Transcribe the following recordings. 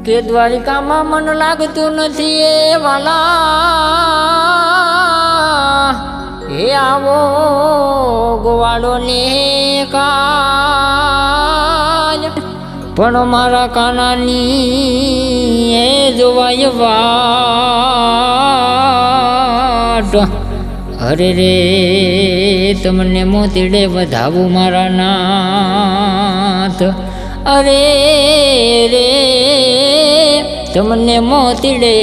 કે દ્વારિકામાં મન લાગતું નથી એ વાલા, એ આવો ગોવાળો ને કાજ પણ મારા કાનાની એ જોવાય વાટ। અરે રે તમને મોતીડે વધાવું મારા નાથ, અરે રે તમને મોતીડે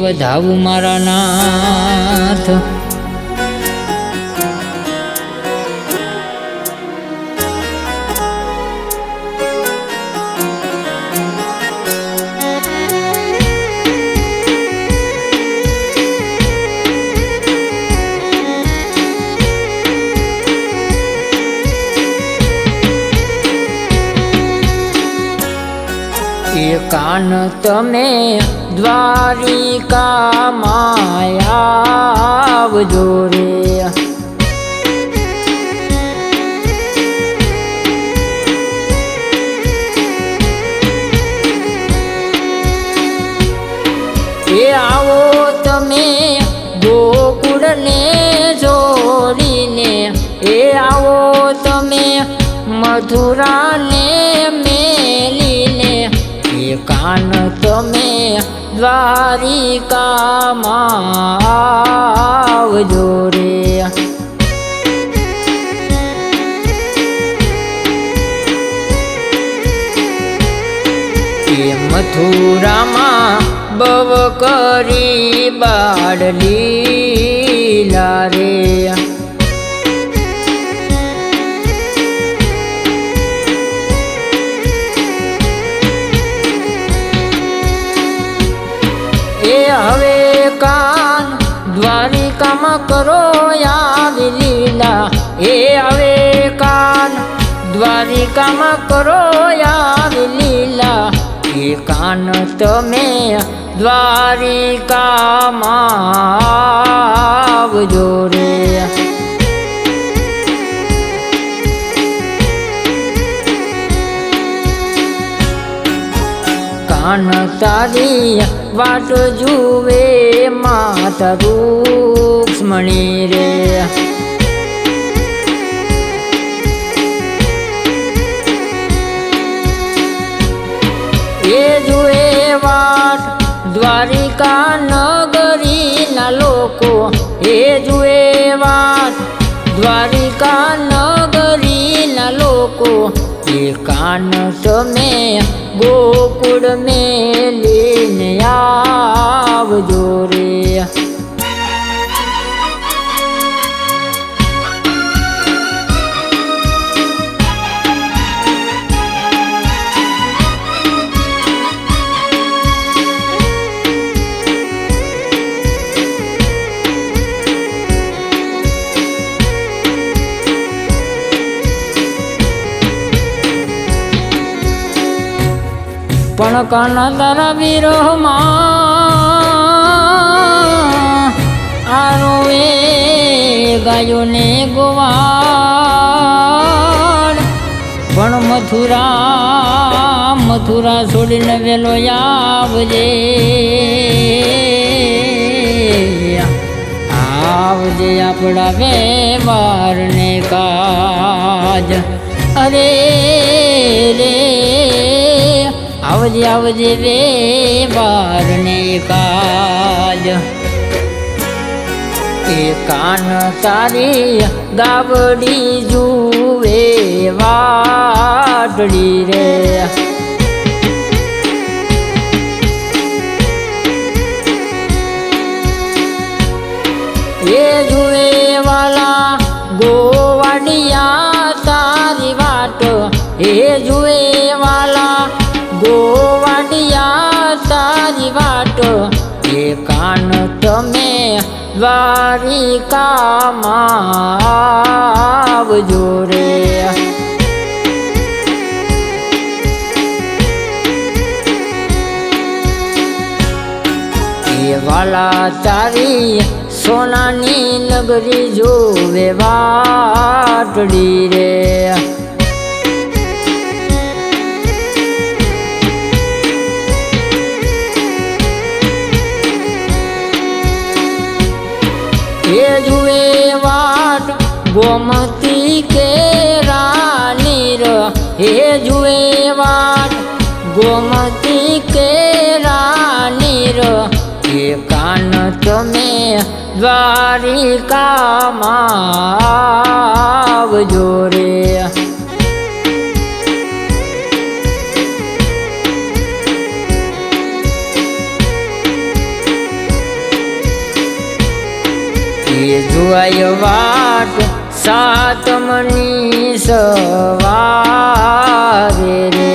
વધાવું મારા નાથ। એ કાન તમે દ્વારિકામાં આવજો રે, એ આવો તમે ગોકુળને છોડીને, એ આવો તમે મથુરાને મેલીને, એ કાન તમે દ્વારિકામાં આવજો રે। એ મથુરામાં બવ કરી બાળ લીલા રે, એ હવે કાન દ્વારિકામાં કરો આવી લીલા, એ હવે કાન દ્વારિકામાં કરો આવી લીલા, એ કાન તમે દ્વારિકામાં આવજો રે। કાન તારી વાટ જુએ માતા રૂક્ષ્મણી રે, એ જુએ વાટ દ્વારિકા નગરીના લોકો, એ જુએ વાટ દ્વારિકા નગરીના લોકો, એ કાન તમે ગોકુળ મેલીને આવજો રે। પણ કાના તારા વિરહમાં આરોવે ગાયો ને ગોવાળ, પણ મથુરા છોડીને વેલો આવજે, આવજે આપણા વ્યવહાર ને કાજ, અરે રે આવજે આવજે વ્યવહાર ને કાજ। એ કાન તારી ગાવડી જુએ વાટડી રે, એ જુએ વાલા ગોવાડિયા તારી વાટ, એ જુએ વાલા ગોવાડિયા તારી વાટ, એ કાન તમે દ્વારિકામાં આવજો રે। એ વાલા તારી સોનાની નગરી જોવે વાટડી રે, ગોમતી કે રાની ર હે જુએ વાટ ગોમતી કે રાની ર એ કાન તમે દ્વારિકામાં આવજો રે જોય વાટ સાતમની સવારે રે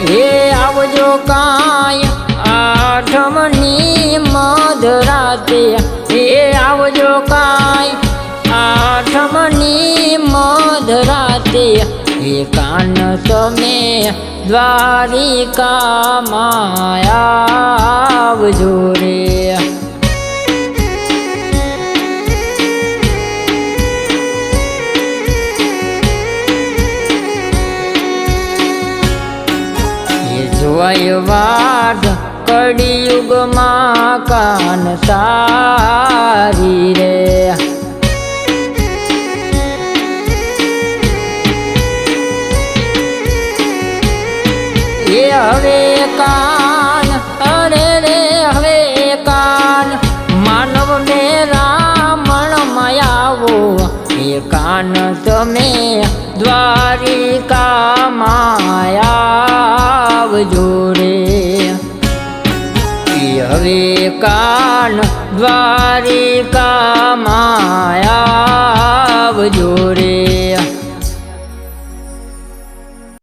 એ આવજો કાંઈ આઠમની મધરાતે એ આવજો કાંઈ આઠમની મધરાતે એ કાન તમે દ્વારિકામાં આવજો રે જોય વાટ કળિયુગમાં કાન તારી રે એ હવે કાન અરે રે હવે કાન માનવ ને રામણ માયાવો એ કાન તમે દ્વારિકામાં આવજો રે હવે કાન દ્વારિકામાં